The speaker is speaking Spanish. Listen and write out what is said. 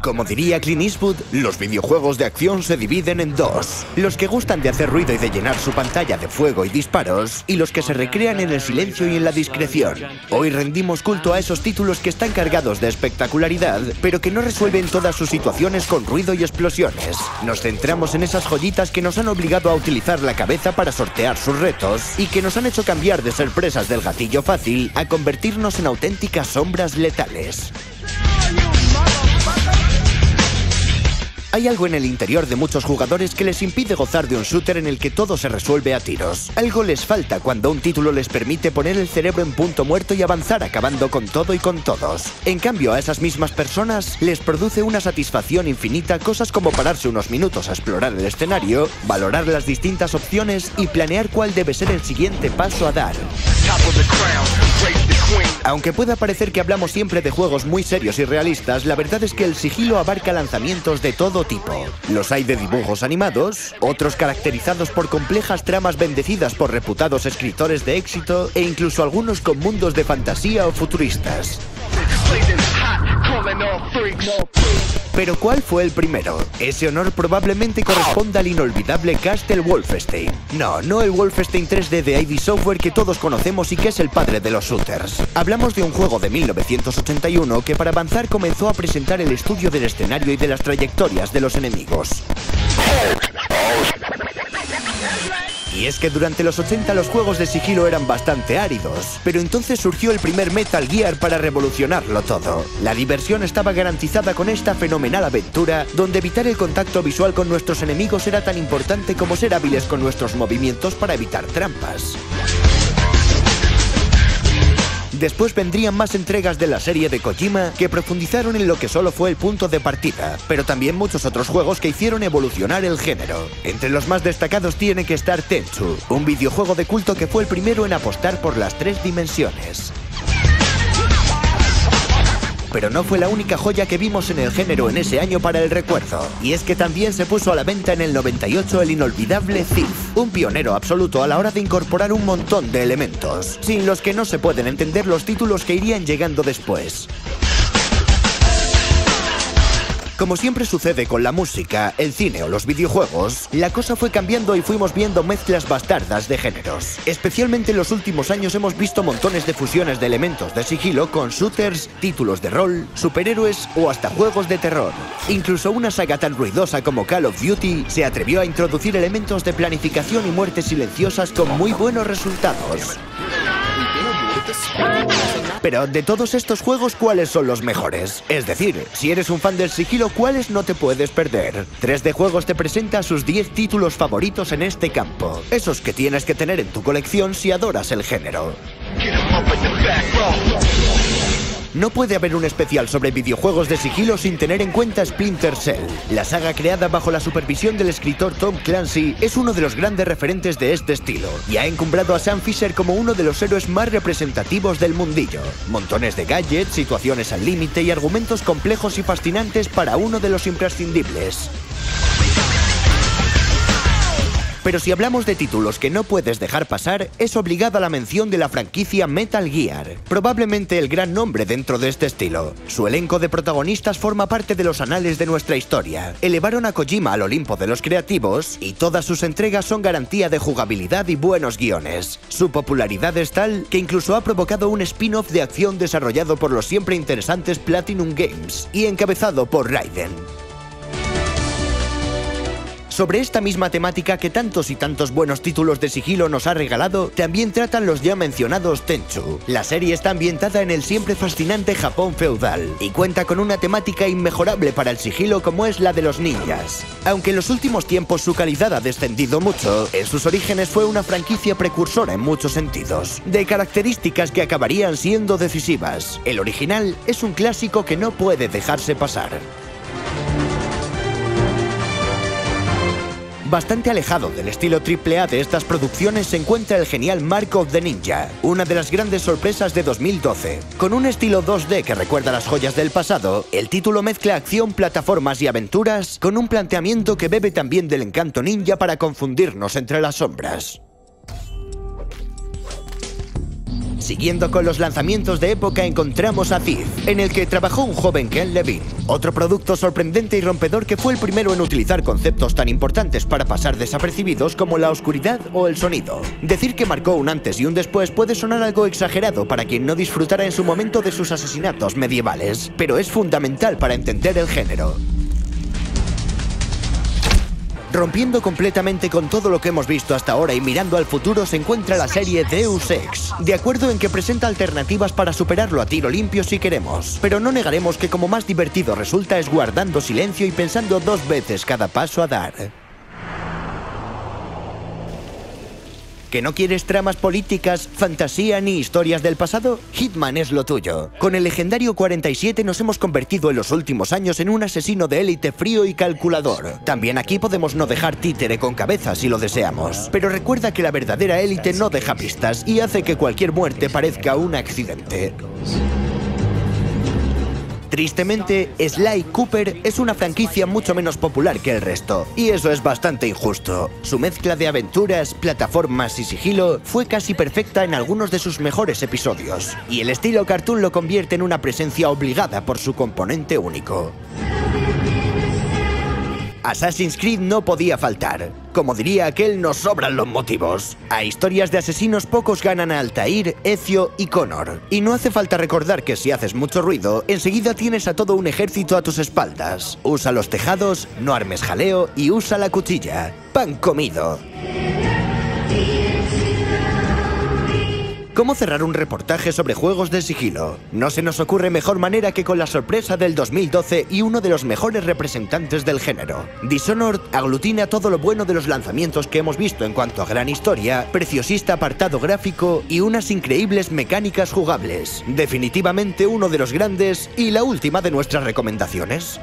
Como diría Clint Eastwood, los videojuegos de acción se dividen en dos: los que gustan de hacer ruido y de llenar su pantalla de fuego y disparos, y los que se recrean en el silencio y en la discreción. Hoy rendimos culto a esos títulos que están cargados de espectacularidad, pero que no resuelven todas sus situaciones con ruido y explosiones. Nos centramos en esas joyitas que nos han obligado a utilizar la cabeza para sortear sus retos y que nos han hecho cambiar de ser presas del gatillo fácil a convertirnos en auténticas sombras letales. Hay algo en el interior de muchos jugadores que les impide gozar de un shooter en el que todo se resuelve a tiros. Algo les falta cuando un título les permite poner el cerebro en punto muerto y avanzar acabando con todo y con todos. En cambio, a esas mismas personas les produce una satisfacción infinita cosas como pararse unos minutos a explorar el escenario, valorar las distintas opciones y planear cuál debe ser el siguiente paso a dar. Aunque pueda parecer que hablamos siempre de juegos muy serios y realistas, la verdad es que el sigilo abarca lanzamientos de todo tipo. Los hay de dibujos animados, otros caracterizados por complejas tramas bendecidas por reputados escritores de éxito e incluso algunos con mundos de fantasía o futuristas. Pero ¿cuál fue el primero? Ese honor probablemente corresponda al inolvidable Castle Wolfenstein. No el Wolfenstein 3D de ID Software que todos conocemos y que es el padre de los shooters. Hablamos de un juego de 1981 que para avanzar comenzó a presentar el estudio del escenario y de las trayectorias de los enemigos. Y es que durante los 80 los juegos de sigilo eran bastante áridos, pero entonces surgió el primer Metal Gear para revolucionarlo todo. La diversión estaba garantizada con esta fenomenal aventura, donde evitar el contacto visual con nuestros enemigos era tan importante como ser hábiles con nuestros movimientos para evitar trampas. Después vendrían más entregas de la serie de Kojima que profundizaron en lo que solo fue el punto de partida, pero también muchos otros juegos que hicieron evolucionar el género. Entre los más destacados tiene que estar Tenchu, un videojuego de culto que fue el primero en apostar por las 3 dimensiones. Pero no fue la única joya que vimos en el género en ese año para el recuerdo. Y es que también se puso a la venta en el 98 el inolvidable Thief, un pionero absoluto a la hora de incorporar un montón de elementos, sin los que no se pueden entender los títulos que irían llegando después. Como siempre sucede con la música, el cine o los videojuegos, la cosa fue cambiando y fuimos viendo mezclas bastardas de géneros. Especialmente en los últimos años hemos visto montones de fusiones de elementos de sigilo con shooters, títulos de rol, superhéroes o hasta juegos de terror. Incluso una saga tan ruidosa como Call of Duty se atrevió a introducir elementos de planificación y muertes silenciosas con muy buenos resultados. Pero de todos estos juegos, ¿cuáles son los mejores? Es decir, si eres un fan del sigilo, ¿cuáles no te puedes perder? 3D Juegos te presenta sus 10 títulos favoritos en este campo. Esos que tienes que tener en tu colección si adoras el género. No puede haber un especial sobre videojuegos de sigilo sin tener en cuenta Splinter Cell. La saga creada bajo la supervisión del escritor Tom Clancy es uno de los grandes referentes de este estilo y ha encumbrado a Sam Fisher como uno de los héroes más representativos del mundillo. Montones de gadgets, situaciones al límite y argumentos complejos y fascinantes para uno de los imprescindibles. Pero si hablamos de títulos que no puedes dejar pasar, es obligada la mención de la franquicia Metal Gear, probablemente el gran nombre dentro de este estilo. Su elenco de protagonistas forma parte de los anales de nuestra historia. Elevaron a Kojima al Olimpo de los creativos y todas sus entregas son garantía de jugabilidad y buenos guiones. Su popularidad es tal que incluso ha provocado un spin-off de acción desarrollado por los siempre interesantes Platinum Games y encabezado por Raiden. Sobre esta misma temática que tantos y tantos buenos títulos de sigilo nos ha regalado, también tratan los ya mencionados Tenchu. La serie está ambientada en el siempre fascinante Japón feudal y cuenta con una temática inmejorable para el sigilo como es la de los ninjas. Aunque en los últimos tiempos su calidad ha descendido mucho, en sus orígenes fue una franquicia precursora en muchos sentidos, de características que acabarían siendo decisivas. El original es un clásico que no puede dejarse pasar. Bastante alejado del estilo AAA de estas producciones se encuentra el genial Mark of the Ninja, una de las grandes sorpresas de 2012. Con un estilo 2D que recuerda las joyas del pasado, el título mezcla acción, plataformas y aventuras con un planteamiento que bebe también del encanto ninja para confundirnos entre las sombras. Siguiendo con los lanzamientos de época encontramos a Thief, en el que trabajó un joven Ken Levine. Otro producto sorprendente y rompedor que fue el primero en utilizar conceptos tan importantes para pasar desapercibidos como la oscuridad o el sonido. Decir que marcó un antes y un después puede sonar algo exagerado para quien no disfrutara en su momento de sus asesinatos medievales, pero es fundamental para entender el género. Rompiendo completamente con todo lo que hemos visto hasta ahora y mirando al futuro se encuentra la serie Deus Ex, de acuerdo en que presenta alternativas para superarlo a tiro limpio si queremos, pero no negaremos que como más divertido resulta es guardando silencio y pensando 2 veces cada paso a dar. ¿Que no quieres tramas políticas, fantasía ni historias del pasado? Hitman es lo tuyo. Con el legendario 47 nos hemos convertido en los últimos años en un asesino de élite frío y calculador. También aquí podemos no dejar títere con cabeza si lo deseamos. Pero recuerda que la verdadera élite no deja pistas y hace que cualquier muerte parezca un accidente. Tristemente, Sly Cooper es una franquicia mucho menos popular que el resto, y eso es bastante injusto. Su mezcla de aventuras, plataformas y sigilo fue casi perfecta en algunos de sus mejores episodios, y el estilo cartoon lo convierte en una presencia obligada por su componente único. Assassin's Creed no podía faltar. Como diría aquel, nos sobran los motivos. A historias de asesinos pocos ganan a Altair, Ezio y Connor. Y no hace falta recordar que si haces mucho ruido, enseguida tienes a todo un ejército a tus espaldas. Usa los tejados, no armes jaleo y usa la cuchilla. Pan comido. ¿Cómo cerrar un reportaje sobre juegos de sigilo? No se nos ocurre mejor manera que con la sorpresa del 2012 y uno de los mejores representantes del género. Dishonored aglutina todo lo bueno de los lanzamientos que hemos visto en cuanto a gran historia, preciosista apartado gráfico y unas increíbles mecánicas jugables. Definitivamente uno de los grandes y la última de nuestras recomendaciones.